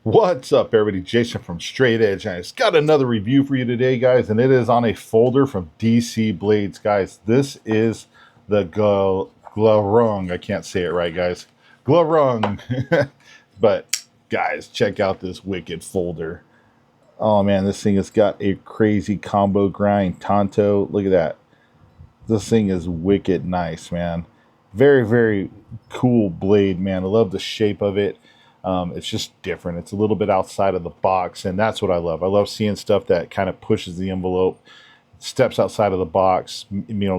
What's up, everybody? Jason from Straight Edge. I just got another review for you today, guys, and it is on a folder from DC Blades, guys. This is the Glaurung. I can't say it right, guys. Glaurung. But, guys, check out this wicked folder. Oh, man, this thing has got a crazy combo grind. Tanto. Look at that. This thing is wicked nice, man. Very, very cool blade, man. I love the shape of it. It's just different. It's a little bit outside of the box, and that's what I love. I love seeing stuff that kind of pushes the envelope, steps outside of the box,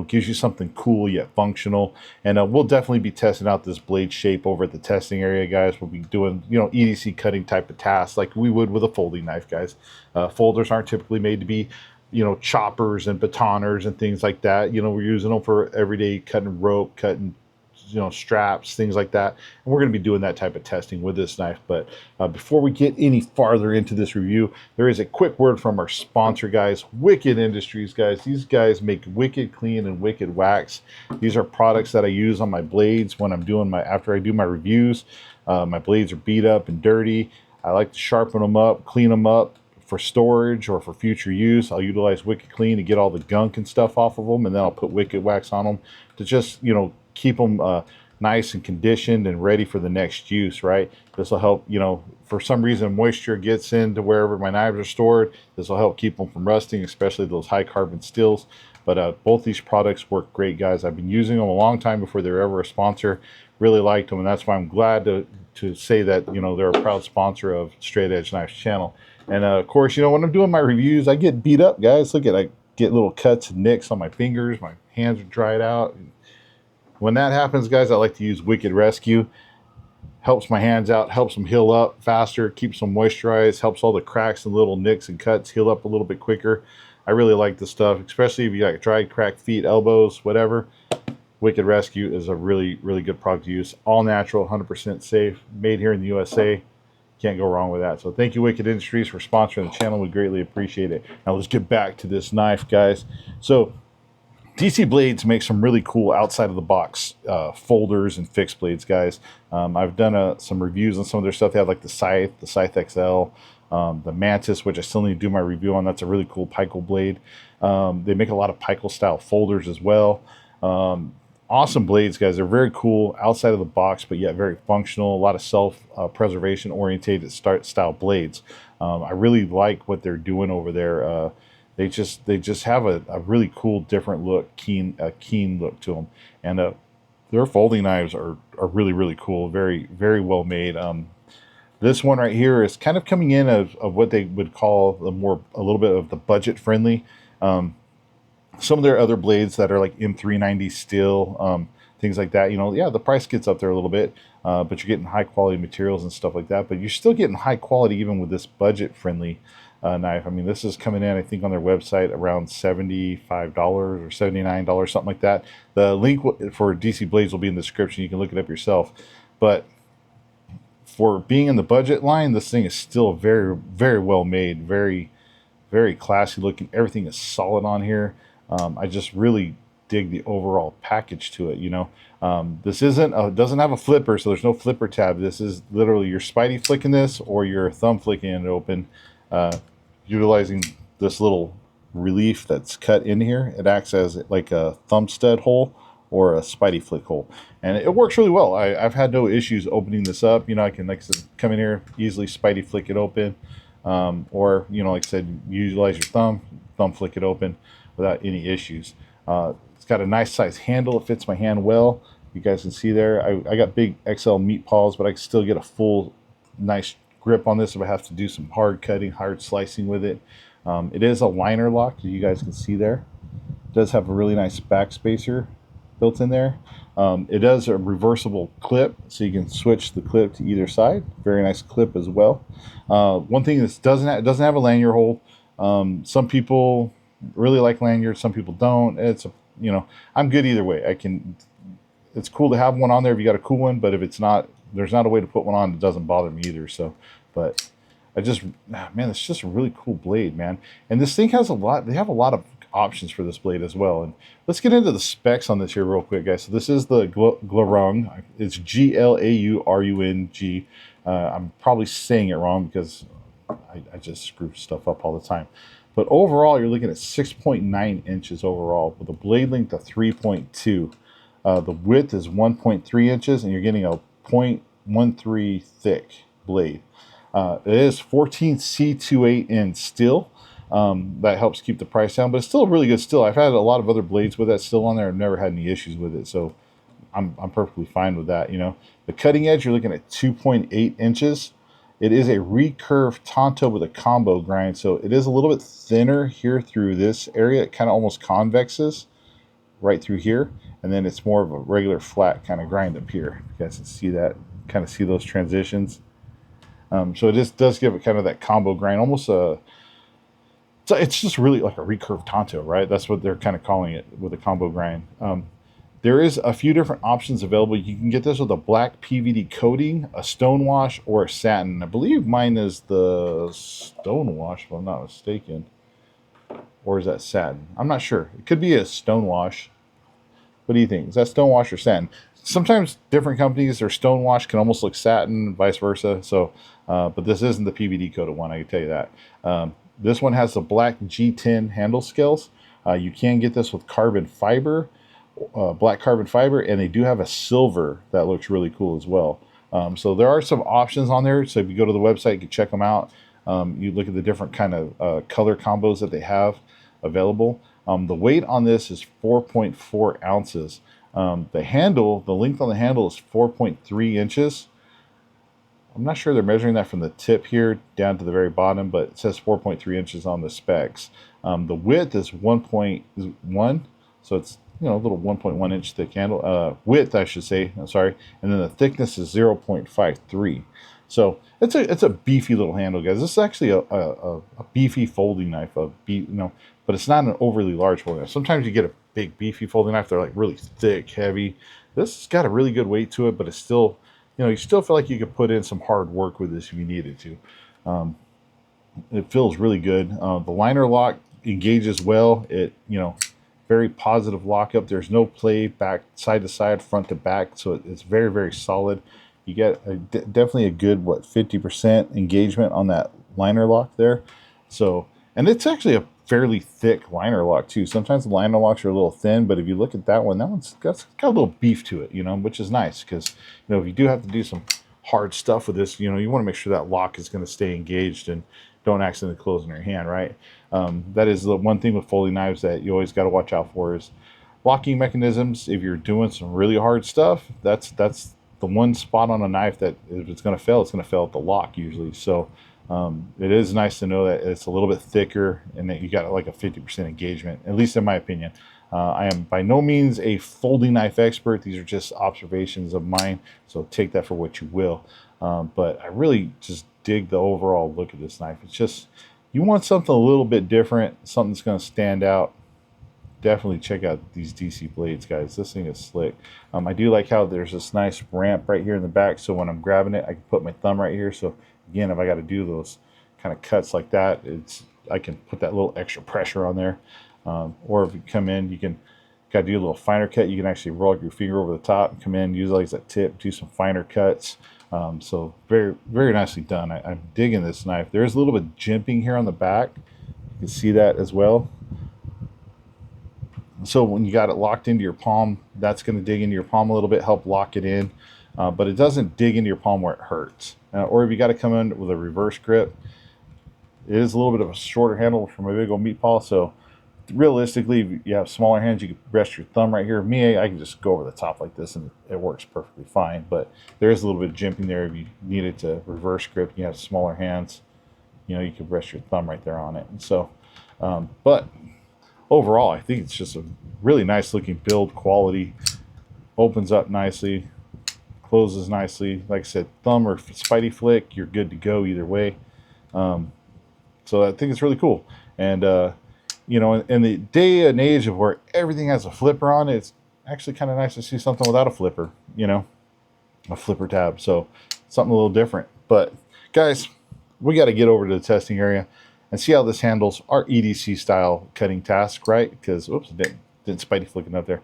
gives you something cool yet functional. And we'll definitely be testing out this blade shape over at the testing area, guys. We'll be doing, EDC cutting type of tasks like we would with a folding knife, guys. Folders aren't typically made to be, choppers and batoners and things like that. We're using them for everyday cutting rope, cutting straps, things like that, and we're going to be doing that type of testing with this knife. But before we get any farther into this review, there is a quick word from our sponsor, guys. Wicked Industries, guys. These guys make wicked clean and wicked wax. These are products that I use on my blades when I'm doing after I do my reviews. My blades are beat up and dirty. I like to sharpen them up, clean them up for storage or for future use. I'll utilize Wicked Clean to get all the gunk and stuff off of them, and then I'll put Wicked Wax on them to just keep them nice and conditioned and ready for the next use, right? This will help, for some reason moisture gets into wherever my knives are stored. This will help keep them from rusting, especially those high carbon steels. But both these products work great, guys. I've been using them a long time before they were ever a sponsor. Really liked them, and that's why I'm glad to say that they're a proud sponsor of Straight Edge Knives channel. And of course, when I'm doing my reviews, I get beat up, guys. Look at, I get little cuts and nicks on my fingers. My hands are dried out. When that happens, guys, I like to use Wicked Rescue. Helps my hands out, helps them heal up faster, keeps them moisturized, helps all the cracks and little nicks and cuts heal up a little bit quicker. I really like this stuff, especially if you got dried, cracked feet, elbows, whatever. Wicked Rescue is a really, really good product to use. All natural, 100% safe, made here in the USA. Can't go wrong with that. So thank you, Wicked Industries, for sponsoring the channel. We greatly appreciate it. Now let's get back to this knife, guys. So DC Blades make some really cool outside of the box folders and fixed blades, guys. I've done some reviews on some of their stuff. They have like the Scythe XL, the Mantis, which I still need to do my review on. That's a really cool pickel blade. They make a lot of pickel style folders as well. Awesome blades, guys. They're very cool outside of the box, but yet very functional. A lot of self-preservation orientated style blades. I really like what they're doing over there. They just have a really cool, different look, keen look to them, and their folding knives are really, really cool, very, very well made. This one right here is kind of coming in of what they would call a little bit of the budget friendly. Some of their other blades that are like M390 steel, things like that, yeah, the price gets up there a little bit, but you're getting high quality materials and stuff like that. But you're still getting high quality even with this budget friendly knife. I mean, this is coming in, I think, on their website around $75 or $79, something like that. The link for DC Blades will be in the description. You can look it up yourself. But for being in the budget line, this thing is still very, very well made, very, very classy looking. Everything is solid on here. I just really dig the overall package to it. This doesn't have a flipper, so there's no flipper tab. This is literally your Spidey flicking this or your thumb flicking it open. Utilizing this little relief that's cut in here. It acts as like a thumb stud hole or a Spidey flick hole, and it works really well. I've had no issues opening this up. I can, like I said, come in here, easily Spidey flick it open, or like I said, utilize your thumb flick it open without any issues. It's got a nice size handle. It fits my hand well. You guys can see there. I got big XL meat paws, but I can still get a full nice grip on this if I have to do some hard cutting, hard slicing with it. It is a liner lock, as you guys can see there. It does have a really nice back spacer built in there. It does a reversible clip, so you can switch the clip to either side. Very nice clip as well. One thing that it doesn't have a lanyard hole. Some people really like lanyards, some people don't. I'm good either way. It's cool to have one on there if you got a cool one, but if it's not, there's not a way to put one on, it doesn't bother me either. So, but man, it's just a really cool blade, man. And this thing has they have a lot of options for this blade as well. And let's get into the specs on this here real quick, guys. So this is the Glaurung. It's Glaurung. I'm probably saying it wrong because I just screw stuff up all the time. But overall, you're looking at 6.9 inches overall with a blade length of 3.2. The width is 1.3 inches, and you're getting a 0.13 thick blade. It is 14C28 in steel. That helps keep the price down, but it's still a really good steel. I've had a lot of other blades with that steel on there. I've never had any issues with it, so I'm perfectly fine with that. You know, the cutting edge, you're looking at 2.8 inches. It is a recurve Tanto with a combo grind, so it is a little bit thinner here through this area. It kind of almost convexes right through here, and then it's more of a regular flat kind of grind up here. You guys can see that, kind of see those transitions. So it just does give it kind of that combo grind, almost a. So it's just really like a recurve Tanto, right? That's what they're kind of calling it with a combo grind. There is a few different options available. You can get this with a black PVD coating, a stone wash, or a satin. I believe mine is the stone wash, if I'm not mistaken. Or is that satin? I'm not sure. It could be a stone wash. What do you think? Is that stone wash or satin? Sometimes different companies, their stone wash can almost look satin, vice versa. So, but this isn't the PVD coated one, I can tell you that. This one has the black G10 handle scales. You can get this with carbon fiber, black carbon fiber, and they do have a silver that looks really cool as well. So there are some options on there. So if you go to the website, you can check them out. You look at the different kind of color combos that they have available. The weight on this is 4.4 ounces. The handle, the length on the handle is 4.3 inches. I'm not sure they're measuring that from the tip here down to the very bottom, but it says 4.3 inches on the specs. The width is 1.1, so it's, you know, a little 1.1 inch thick handle. Width, I should say. I'm sorry. And then the thickness is 0.53. So it's a beefy little handle, guys. This is actually a beefy folding knife, but it's not an overly large folding knife. Sometimes you get a big beefy folding knife, they're like really thick, heavy. This has got a really good weight to it, but it's still, you still feel like you could put in some hard work with this if you needed to. It feels really good. The liner lock engages well. It, very positive lockup. There's no play back, side to side, front to back, so it's very, very solid. You get definitely a good 50% engagement on that liner lock there. So, and it's actually a fairly thick liner lock too. Sometimes the liner locks are a little thin, but if you look at that one's got a little beef to it, which is nice because if you do have to do some hard stuff with this, you want to make sure that lock is going to stay engaged and don't accidentally close in your hand, right? That is the one thing with folding knives that you always got to watch out for is locking mechanisms. If you're doing some really hard stuff, that's the one spot on a knife that if it's going to fail, it's going to fail at the lock usually. So it is nice to know that it's a little bit thicker and that you got like a 50% engagement, at least in my opinion. I am by no means a folding knife expert. These are just observations of mine, so take that for what you will. But I really just dig the overall look of this knife. It's just, you want something a little bit different, something that's going to stand out. Definitely check out these DC blades, guys. This thing is slick. I do like how there's this nice ramp right here in the back, so when I'm grabbing it, I can put my thumb right here. So again, if I got to do those kind of cuts like that, I can put that little extra pressure on there. Or if you come in, you can got to do a little finer cut. You can actually roll your finger over the top and come in, use it as a tip, do some finer cuts. So very, very nicely done. I'm digging this knife. There is a little bit of jimping here on the back. You can see that as well. So when you got it locked into your palm, that's going to dig into your palm a little bit, help lock it in. But it doesn't dig into your palm where it hurts. Or if you got to come in with a reverse grip, it is a little bit of a shorter handle from a big old meat paw. So realistically, if you have smaller hands, you can rest your thumb right here. Me, I can just go over the top like this and it works perfectly fine. But there is a little bit of jimping there. If you needed to reverse grip and you have smaller hands, you could rest your thumb right there on it. And so, but overall, I think it's just a really nice looking build quality. Opens up nicely, closes nicely. Like I said, thumb or spidey flick, you're good to go either way. So I think it's really cool. And, in the day and age of where everything has a flipper on it, it's actually kind of nice to see something without a flipper, a flipper tab. So something a little different. But guys, we got to get over to the testing area and see how this handles our EDC style cutting task, right? Because, oops, didn't spidey flicking up there.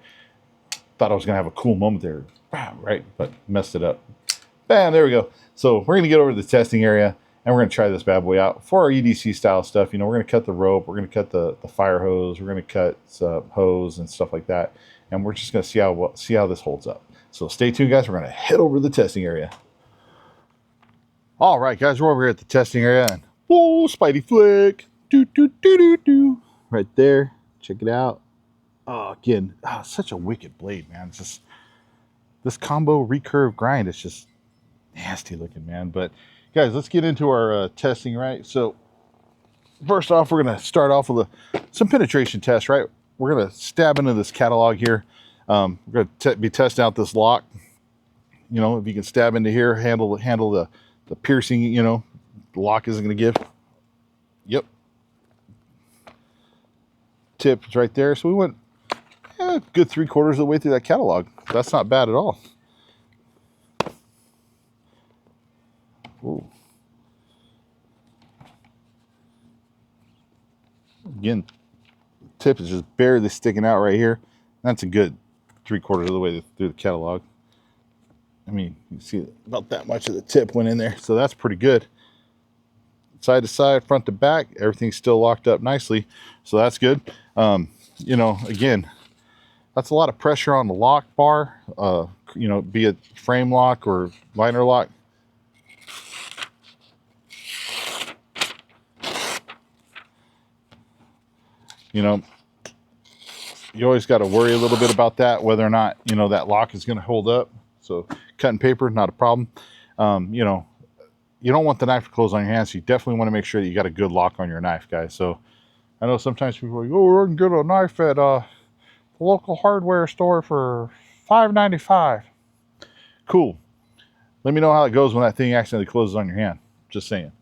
Thought I was going to have a cool moment there, right? But messed it up. Bam, there we go. So we're going to get over to the testing area, and we're going to try this bad boy out. For our EDC style stuff, you know, we're going to cut the rope, we're going to cut the fire hose, we're going to cut hose and stuff like that, and we're just going to see how this holds up. So stay tuned, guys. We're going to head over to the testing area. All right, guys, we're over here at the testing area, and whoa, Spidey flick, right there. Check it out. Oh, again, such a wicked blade, man. It's just this combo recurve grind. It's just nasty looking, man. But guys, let's get into our testing, right? So first off, we're going to start off with some penetration tests, right? We're going to stab into this catalog here. We're going to be testing out this lock. You know, if you can stab into here, handle the piercing, you know, the lock isn't going to give. Yep. Tip is right there. So we went a good 3/4 of the way through that catalog. That's not bad at all. Ooh. Again, tip is just barely sticking out right here. That's a good 3/4 of the way through the catalog. I mean, you see about that much of the tip went in there, so that's pretty good. Side to side, front to back, everything's still locked up nicely, so that's good. You know, again, that's a lot of pressure on the lock bar, you know, be it frame lock or liner lock. You know, you always got to worry a little bit about that, whether or not, you know, that lock is going to hold up. So cutting paper, not a problem. You know, you don't want the knife to close on your hands. So you definitely want to make sure that you got a good lock on your knife, guys. So I know sometimes people are like, oh, I can get a knife at the local hardware store for $5.95. Cool. Let me know how it goes when that thing accidentally closes on your hand. Just saying.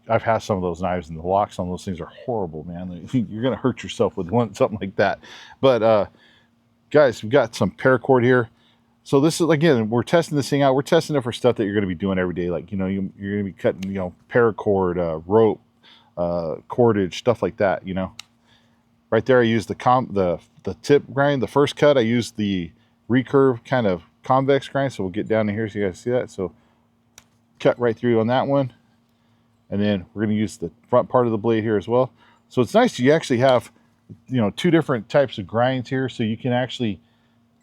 I've had some of those knives, and the locks on those things are horrible, man. You're going to hurt yourself with something like that. But guys, we've got some paracord here. So this is, again, we're testing this thing out. We're testing it for stuff that you're going to be doing every day. Like, you know, you're going to be cutting, you know, paracord, rope, cordage, stuff like that, you know. Right there, I used the tip grind. The first cut, I used the recurve kind of convex grind. So we'll get down to here so you guys see that. So cut right through on that one. And then we're going to use the front part of the blade here as well. So it's nice you actually have, you know, two different types of grinds here. So you can actually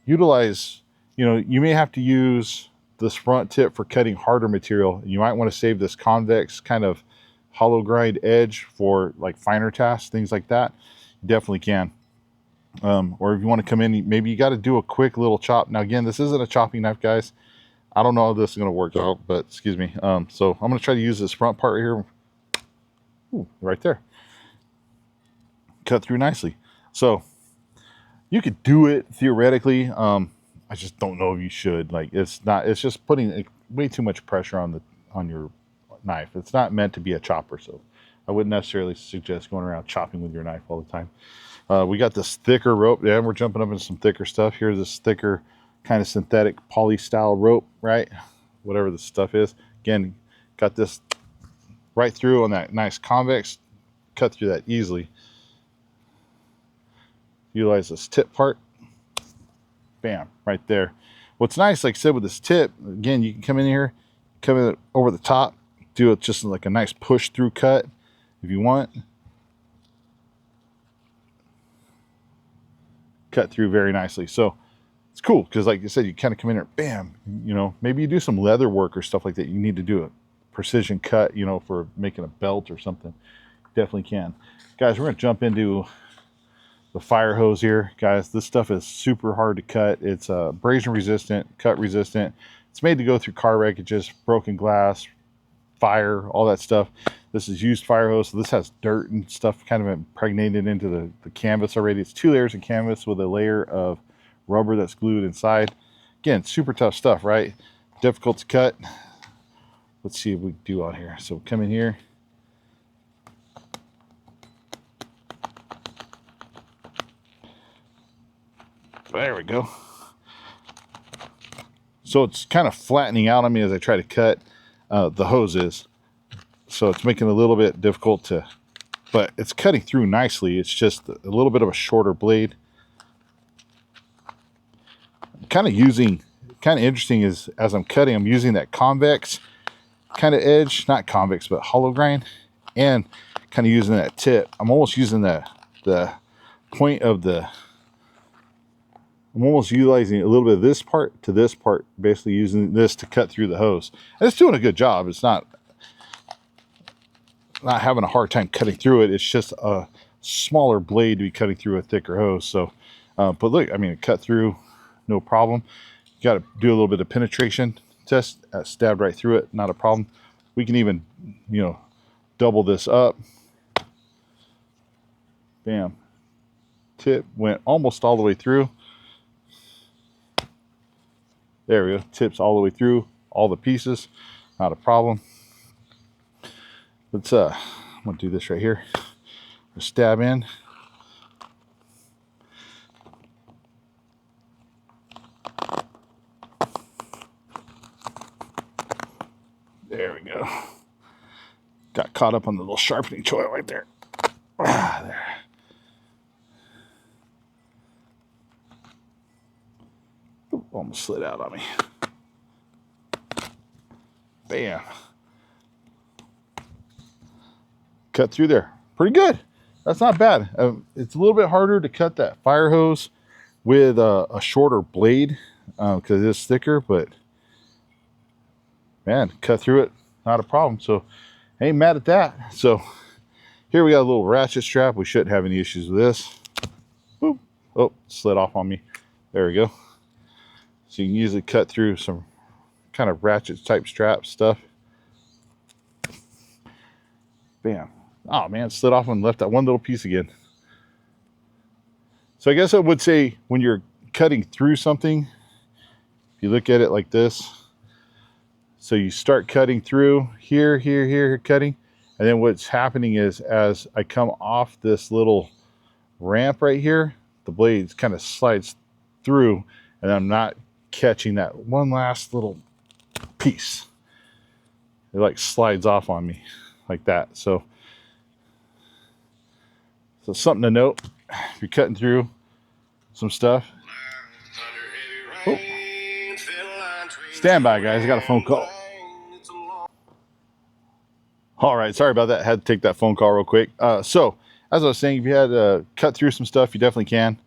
utilize, you know, you may have to use this front tip for cutting harder material. You might want to save this convex kind of hollow grind edge for like finer tasks, things like that. You definitely can. Or if you want to come in, maybe you got to do a quick little chop. Now, again, this isn't a chopping knife, guys. I don't know how this is going to work out, but excuse me. So I'm going to try to use this front part right here. Ooh, right there. Cut through nicely. So you could do it theoretically. I just don't know if you should. Like, it's just putting way too much pressure on your knife. It's not meant to be a chopper, so I wouldn't necessarily suggest going around chopping with your knife all the time. We got this thicker rope. Yeah, we're jumping up into some thicker stuff. Here's this thicker kind of synthetic poly style rope, right? Whatever the stuff is. Again, got this right through on that nice convex. Cut through that easily. Utilize this tip part. Bam, right there. What's nice, like I said, with this tip, again, you can come in here, come in over the top, do it just like a nice push through cut if you want. Cut through very nicely. So it's cool because, like I said, you kind of come in here, bam, you know, maybe you do some leather work or stuff like that. You need to do a precision cut, you know, for making a belt or something. Definitely can. Guys, we're going to jump into the fire hose here. Guys, this stuff is super hard to cut. It's abrasion resistant, cut resistant. It's made to go through car wreckages, broken glass, fire, all that stuff. This is used fire hose, so this has dirt and stuff kind of impregnated into the canvas already. It's 2 layers of canvas with a layer of rubber that's glued inside. Again, super tough stuff, right? Difficult to cut. Let's see what we can do out here. So come in here. There we go. So it's kind of flattening out on me as I try to cut the hoses. So it's making it a little bit difficult to, but it's cutting through nicely. It's just a little bit of a shorter blade. I'm kind of kind of interesting is as I'm cutting, I'm using that convex kind of edge, not convex, but hollow grind, and kind of using that tip. I'm almost using the point of the, I'm almost utilizing a little bit of this part to this part, basically using this to cut through the hose. And it's doing a good job. It's not having a hard time cutting through it. It's just a smaller blade to be cutting through a thicker hose. So, but look, I mean, it cut through, no problem. You got to do a little bit of penetration test. Stabbed right through it, not a problem. We can even, you know, double this up. Bam. Tip went almost all the way through. There we go. Tips all the way through all the pieces, not a problem. Let's I'm gonna do this right here. Stab in. There we go. Got caught up on the little sharpening tool right there. There. Ooh, almost slid out on me. Bam. Cut through there. Pretty good. That's not bad. It's a little bit harder to cut that fire hose with a shorter blade because it's thicker, but man, cut through it, not a problem. So ain't mad at that. So here we got a little ratchet strap. We shouldn't have any issues with this. Boop. Oh, slid off on me. There we go. So you can usually cut through some kind of ratchet type strap stuff. Bam. Oh man, slid off and left that one little piece again. So I guess I would say when you're cutting through something, if you look at it like this, so you start cutting through here, cutting, and then what's happening is as I come off this little ramp right here, the blade kind of slides through, and I'm not catching that one last little piece. It like slides off on me like that. So something to note if you're cutting through some stuff. Oh. Stand by, guys. I got a phone call. All right, sorry about that. Had to take that phone call real quick. So as I was saying, if you had to cut through some stuff, you definitely can.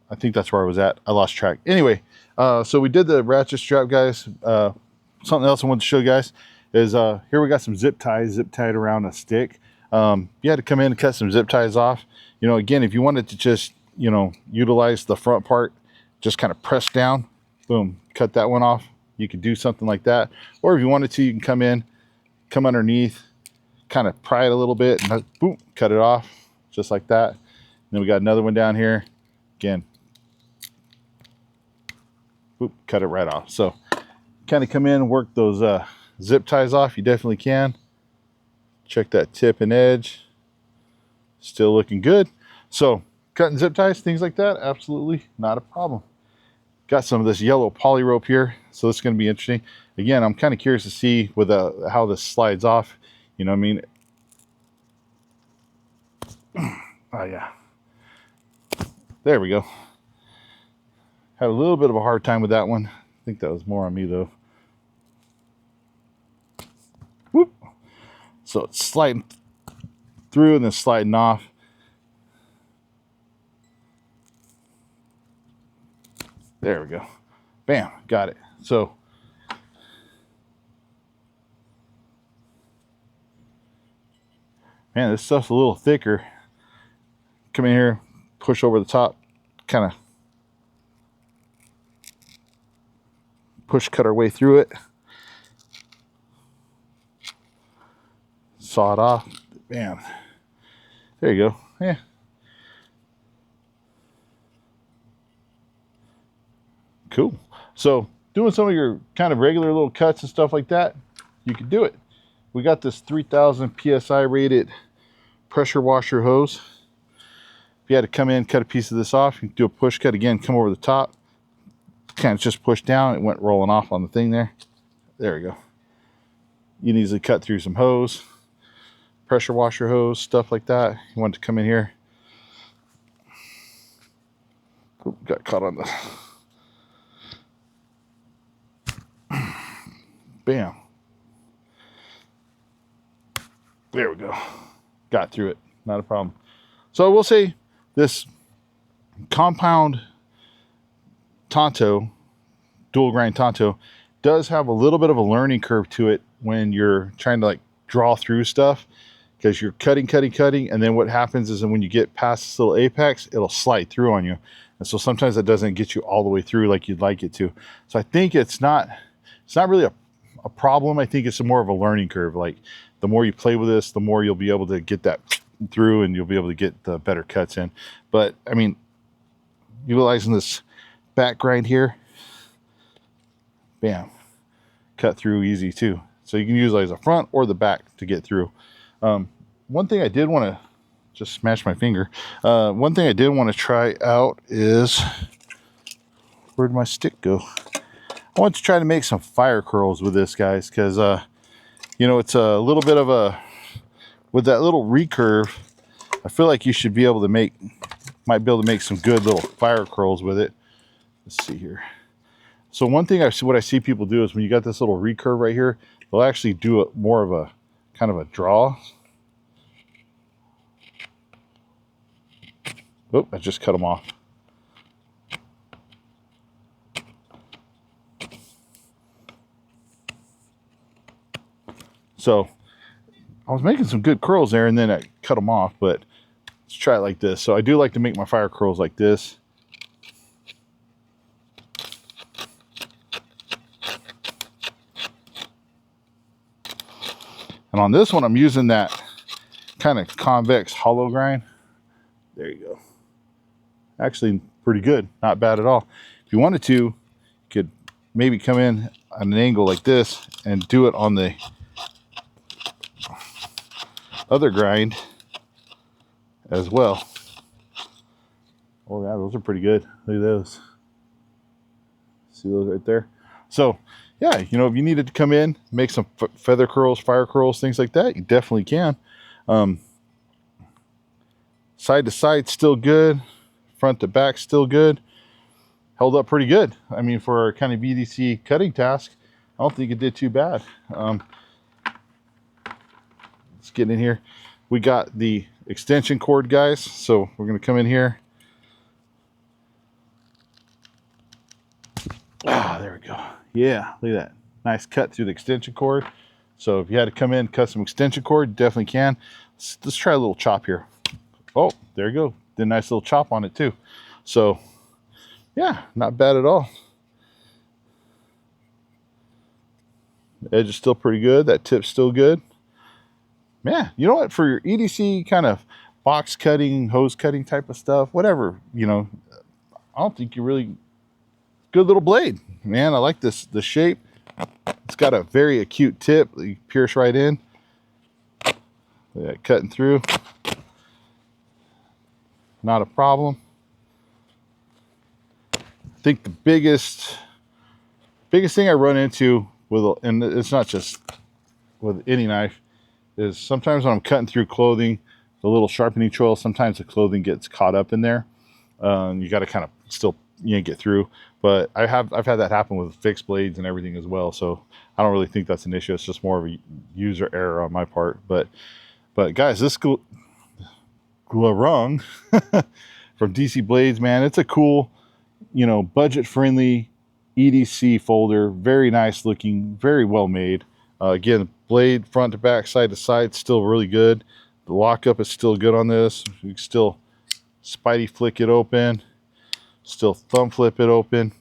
I think that's where I was at. I lost track. Anyway, so we did the ratchet strap, guys. Something else I wanted to show you guys is here we got some zip ties tied around a stick. You had to come in and cut some zip ties off. You know, again, if you wanted to just, you know, utilize the front part, just kind of press down, boom, cut that one off. You could do something like that. Or if you wanted to, you can come in, come underneath, kind of pry it a little bit, and boom, cut it off, just like that. And then we got another one down here. Again, boop, cut it right off. So kind of come in and work those zip ties off. You definitely can. Check that tip and edge. Still looking good. So cutting zip ties, things like that, absolutely not a problem. Got some of this yellow poly rope here, so this is going to be interesting. Again, I'm kind of curious to see with how this slides off. You know what I mean? Oh yeah. There we go. Had a little bit of a hard time with that one. I think that was more on me though. Whoop. So it's sliding through and then sliding off. There we go. Bam, got it. So man, this stuff's a little thicker. Come in here, push over the top, kind of push cut our way through it. Saw it off. Bam. There you go. Yeah. Cool. So doing some of your kind of regular little cuts and stuff like that, you can do it. We got this 3000 PSI rated pressure washer hose. If you had to come in, cut a piece of this off, you can do a push cut again, come over the top, kind of just push down. It went rolling off on the thing there. There we go. You can easily cut through some hose, pressure washer hose, stuff like that. You want to come in here. Ooh, got caught on the Bam. There we go. Got through it. Not a problem. So I will say this compound Tanto, dual grind Tanto, does have a little bit of a learning curve to it when you're trying to like draw through stuff, because you're cutting, and then what happens is that when you get past this little apex, it'll slide through on you. And so sometimes it doesn't get you all the way through like you'd like it to. So I think it's not really a problem. I think it's more of a learning curve. Like the more you play with this, the more you'll be able to get that through and you'll be able to get the better cuts in. But I mean, utilizing this back grind here, bam, cut through easy too. So you can utilize the front or the back to get through. One thing I did want to just smash my finger. One thing I did want to try out is, where'd my stick go? I want to try to make some fire curls with this, guys, because you know, it's a little bit of a, with that little recurve, I feel like you should be able to might be able to make some good little fire curls with it. Let's see here. So one thing what I see people do is when you got this little recurve right here, they'll actually do it more of a kind of a draw. Oh, I just cut them off. So I was making some good curls there and then I cut them off, but let's try it like this. So I do like to make my fire curls like this. And on this one, I'm using that kind of convex hollow grind. There you go. Actually pretty good, not bad at all. If you wanted to, you could maybe come in at an angle like this and do it on the other grind as well. Oh yeah, those are pretty good. Look at those. See those right there? So yeah, you know, if you needed to come in, make some feather curls, fire curls, things like that, you definitely can. Side to side, still good. Front to back, still good. Held up pretty good. I mean, for a kind of BDC cutting task, I don't think it did too bad. Let's get in here. We got the extension cord, guys. So we're going to come in here. Ah, there we go. Yeah, look at that. Nice cut through the extension cord. So if you had to come in, cut some extension cord, definitely can. Let's try a little chop here. Oh, there you go. Did a nice little chop on it too. So yeah, not bad at all. The edge is still pretty good. That tip's still good. Yeah, you know what? For your EDC kind of box cutting, hose cutting type of stuff, whatever, you know, I don't think you really, good little blade. Man, I like the shape. It's got a very acute tip that you pierce right in. Yeah, cutting through. Not a problem. I think the biggest thing I run into with, and it's not just with any knife, is sometimes when I'm cutting through clothing, the little sharpening choil, sometimes the clothing gets caught up in there. You got to kind of still, you know, get through. But I've had that happen with fixed blades and everything as well. So I don't really think that's an issue. It's just more of a user error on my part. But guys, this Glaurung from DC Blades, man, it's a cool, you know, budget friendly EDC folder. Very nice looking, very well made. Again, blade front to back, side to side, still really good. The lockup is still good on this. You can still spidey flick it open, still thumb flip it open,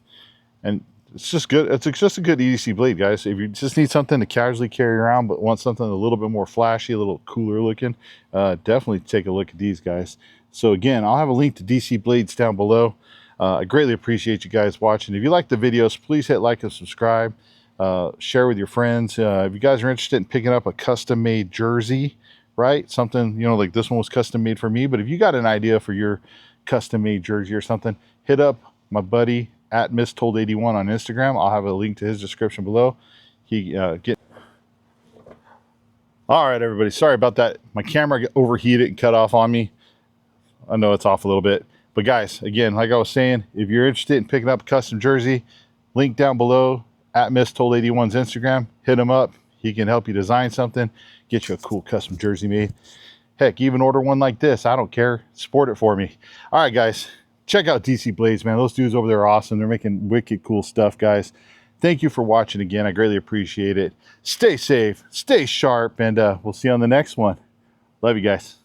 and it's just good. It's just a good EDC blade, guys. If you just need something to casually carry around but want something a little bit more flashy, a little cooler looking, definitely take a look at these guys. So again, I'll have a link to DC Blades down below. I greatly appreciate you guys watching. If you like the videos, please hit like and subscribe. Share with your friends. If you guys are interested in picking up a custom-made jersey, right? Something, you know, like this one was custom made for me. But if you got an idea for your custom-made jersey or something, hit up my buddy at MissTold81 on Instagram. I'll have a link to his description below. All right, everybody. Sorry about that. My camera got overheated and cut off on me. I know it's off a little bit. But guys, again, like I was saying, if you're interested in picking up a custom jersey, link down below. at MissTold81's Instagram. Hit him up. He can help you design something, get you a cool custom jersey made. Heck, even order one like this. I don't care. Sport it for me. All right, guys. Check out DC Blades, man. Those dudes over there are awesome. They're making wicked cool stuff, guys. Thank you for watching again. I greatly appreciate it. Stay safe, stay sharp, and we'll see you on the next one. Love you guys.